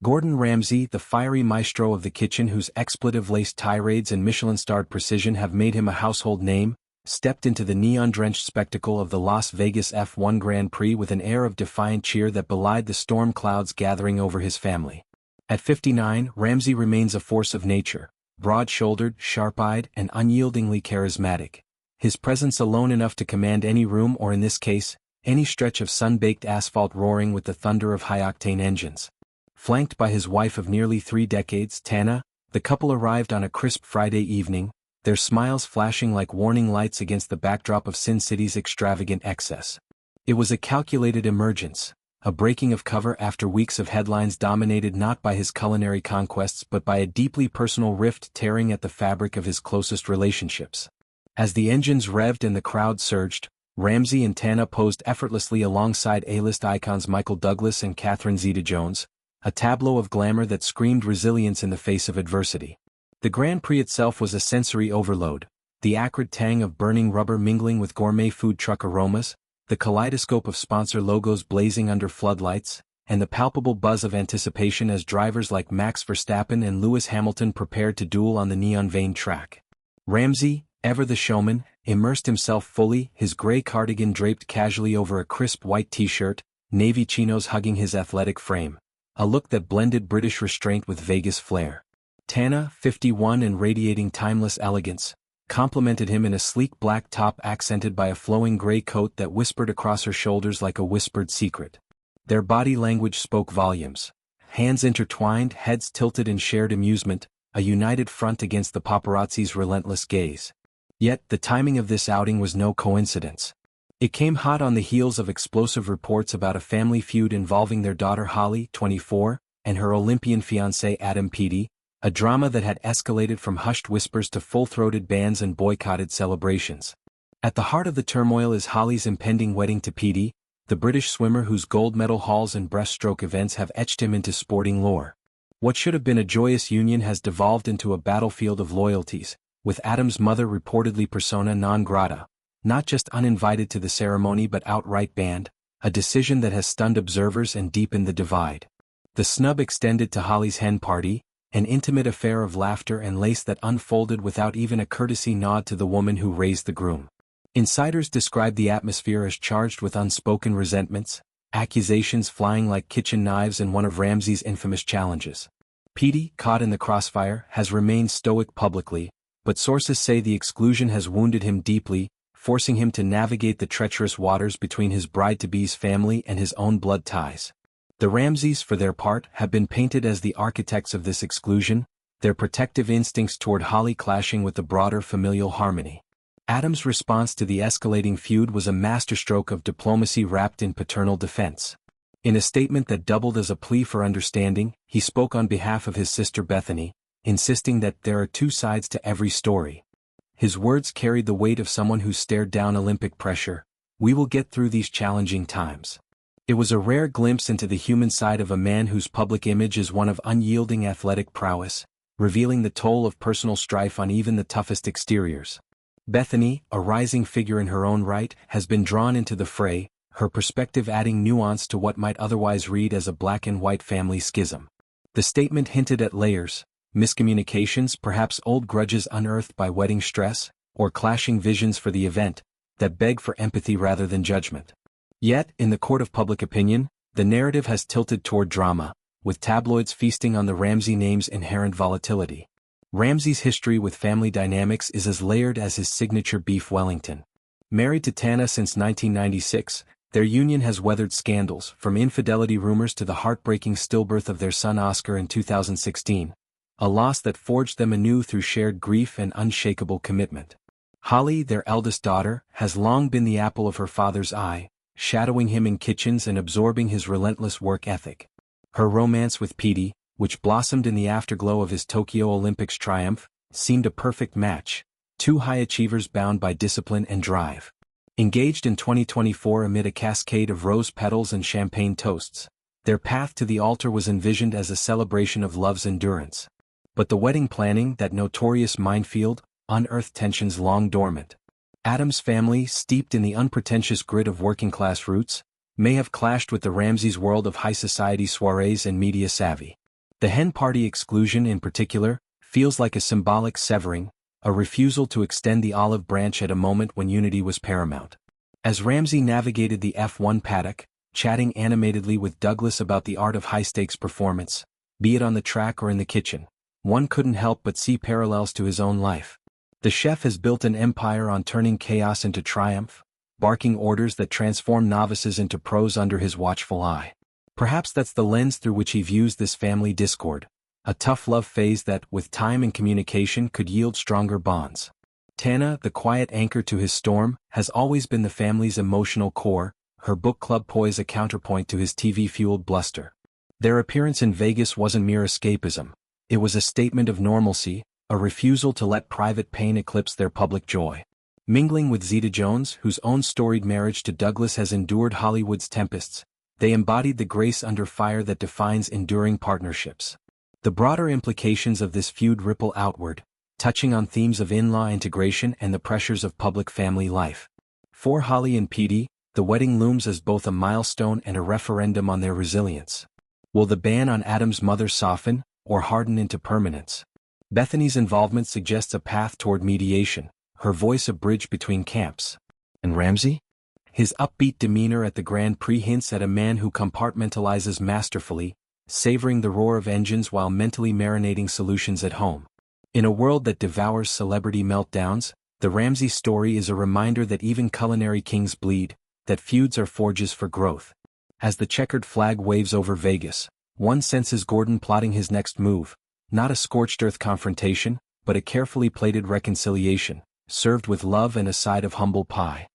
Gordon Ramsay, the fiery maestro of the kitchen whose expletive-laced tirades and Michelin-starred precision have made him a household name, stepped into the neon-drenched spectacle of the Las Vegas F1 Grand Prix with an air of defiant cheer that belied the storm clouds gathering over his family. At 59, Ramsay remains a force of nature, broad-shouldered, sharp-eyed, and unyieldingly charismatic. His presence alone enough to command any room or in this case, any stretch of sun-baked asphalt roaring with the thunder of high-octane engines. Flanked by his wife of nearly 3 decades, Tana, the couple arrived on a crisp Friday evening, their smiles flashing like warning lights against the backdrop of Sin City's extravagant excess. It was a calculated emergence, a breaking of cover after weeks of headlines dominated not by his culinary conquests but by a deeply personal rift tearing at the fabric of his closest relationships. As the engines revved and the crowd surged, Ramsay and Tana posed effortlessly alongside A-list icons Michael Douglas and Catherine Zeta-Jones, a tableau of glamour that screamed resilience in the face of adversity. The Grand Prix itself was a sensory overload, the acrid tang of burning rubber mingling with gourmet food truck aromas, the kaleidoscope of sponsor logos blazing under floodlights, and the palpable buzz of anticipation as drivers like Max Verstappen and Lewis Hamilton prepared to duel on the neon-veined track. Ramsay, ever the showman, immersed himself fully, his gray cardigan draped casually over a crisp white t-shirt, navy chinos hugging his athletic frame, a look that blended British restraint with Vegas flair. Tana, 51 and radiating timeless elegance, complimented him in a sleek black top accented by a flowing gray coat that whispered across her shoulders like a whispered secret. Their body language spoke volumes. Hands intertwined, heads tilted in shared amusement, a united front against the paparazzi's relentless gaze. Yet, the timing of this outing was no coincidence. It came hot on the heels of explosive reports about a family feud involving their daughter Holly, 24, and her Olympian fiancé Adam Peaty, a drama that had escalated from hushed whispers to full-throated bans and boycotted celebrations. At the heart of the turmoil is Holly's impending wedding to Peaty, the British swimmer whose gold medal hauls and breaststroke events have etched him into sporting lore. What should have been a joyous union has devolved into a battlefield of loyalties, with Adam's mother reportedly persona non grata, not just uninvited to the ceremony but outright banned, a decision that has stunned observers and deepened the divide. The snub extended to Holly's hen party, an intimate affair of laughter and lace that unfolded without even a courtesy nod to the woman who raised the groom. Insiders described the atmosphere as charged with unspoken resentments, accusations flying like kitchen knives in one of Ramsay's infamous challenges. Peaty, caught in the crossfire, has remained stoic publicly, but sources say the exclusion has wounded him deeply, forcing him to navigate the treacherous waters between his bride-to-be's family and his own blood ties. The Ramsays, for their part, have been painted as the architects of this exclusion, their protective instincts toward Holly clashing with the broader familial harmony. Adam's response to the escalating feud was a masterstroke of diplomacy wrapped in paternal defense. In a statement that doubled as a plea for understanding, he spoke on behalf of his sister Bethany, insisting that there are 2 sides to every story. His words carried the weight of someone who stared down Olympic pressure. "We will get through these challenging times." It was a rare glimpse into the human side of a man whose public image is one of unyielding athletic prowess, revealing the toll of personal strife on even the toughest exteriors. Bethany, a rising figure in her own right, has been drawn into the fray, her perspective adding nuance to what might otherwise read as a black and white family schism. The statement hinted at layers, miscommunications, perhaps old grudges unearthed by wedding stress, or clashing visions for the event, that beg for empathy rather than judgment. Yet, in the court of public opinion, the narrative has tilted toward drama, with tabloids feasting on the Ramsay name's inherent volatility. Ramsay's history with family dynamics is as layered as his signature beef Wellington. Married to Tana since 1996, their union has weathered scandals, from infidelity rumors to the heartbreaking stillbirth of their son Oscar in 2016, a loss that forged them anew through shared grief and unshakable commitment. Holly, their eldest daughter, has long been the apple of her father's eye, shadowing him in kitchens and absorbing his relentless work ethic. Her romance with Peaty, which blossomed in the afterglow of his Tokyo Olympics triumph, seemed a perfect match, 2 high achievers bound by discipline and drive. Engaged in 2024 amid a cascade of rose petals and champagne toasts, their path to the altar was envisioned as a celebration of love's endurance. But the wedding planning, that notorious minefield, unearthed tensions long dormant. Adam's family, steeped in the unpretentious grit of working-class roots, may have clashed with the Ramsays' world of high society soirees and media savvy. The hen party exclusion in particular feels like a symbolic severing, a refusal to extend the olive branch at a moment when unity was paramount. As Ramsay navigated the F1 paddock, chatting animatedly with Douglas about the art of high-stakes performance, be it on the track or in the kitchen, one couldn't help but see parallels to his own life. The chef has built an empire on turning chaos into triumph, barking orders that transform novices into pros under his watchful eye. Perhaps that's the lens through which he views this family discord, a tough love phase that, with time and communication, could yield stronger bonds. Tana, the quiet anchor to his storm, has always been the family's emotional core, her book club poise a counterpoint to his TV-fueled bluster. Their appearance in Vegas wasn't mere escapism. It was a statement of normalcy, a refusal to let private pain eclipse their public joy. Mingling with Zeta-Jones, whose own storied marriage to Douglas has endured Hollywood's tempests, they embodied the grace under fire that defines enduring partnerships. The broader implications of this feud ripple outward, touching on themes of in-law integration and the pressures of public family life. For Holly and Peaty, the wedding looms as both a milestone and a referendum on their resilience. Will the ban on Adam's mother soften, or harden into permanence? Bethany's involvement suggests a path toward mediation, her voice a bridge between camps. And Ramsay? His upbeat demeanor at the Grand Prix hints at a man who compartmentalizes masterfully, savoring the roar of engines while mentally marinating solutions at home. In a world that devours celebrity meltdowns, the Ramsay story is a reminder that even culinary kings bleed, that feuds are forges for growth. As the checkered flag waves over Vegas, one senses Gordon plotting his next move, not a scorched-earth confrontation, but a carefully plated reconciliation, served with love and a side of humble pie.